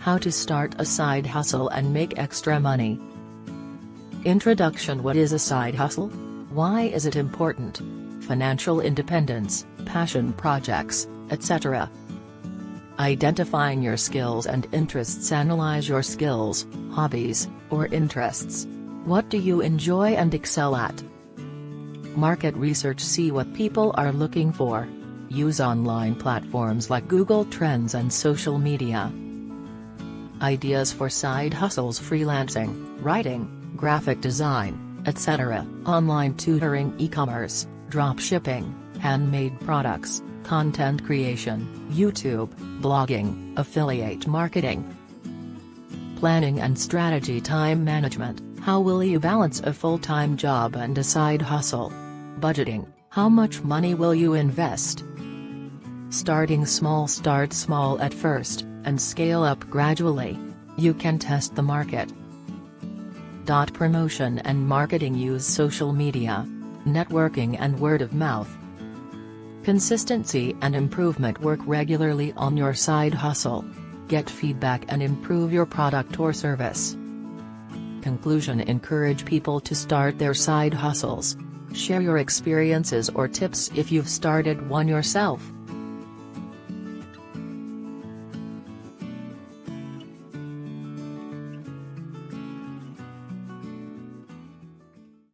How to start a side hustle and make extra money. Introduction. What is a side hustle? Why is it important? Financial independence, passion projects, etc. Identifying your skills and interests. Analyze your skills, hobbies, or interests. What do you enjoy and excel at? Market research. See what people are looking for. Use online platforms like Google Trends and social media. Ideas for side hustles. Freelancing, writing, graphic design, etc. Online tutoring, e-commerce, drop shipping, handmade products, content creation, YouTube, blogging, affiliate marketing. Planning and strategy. Time management. How will you balance a full-time job and a side hustle? Budgeting. How much money will you invest? Starting small. Start small at first, and scale up gradually. You can test the market. Promotion and marketing. Use social media, networking and word of mouth. Consistency and improvement. Work regularly on your side hustle. Get feedback and improve your product or service. Conclusion. Encourage people to start their side hustles. Share your experiences or tips if you've started one yourself.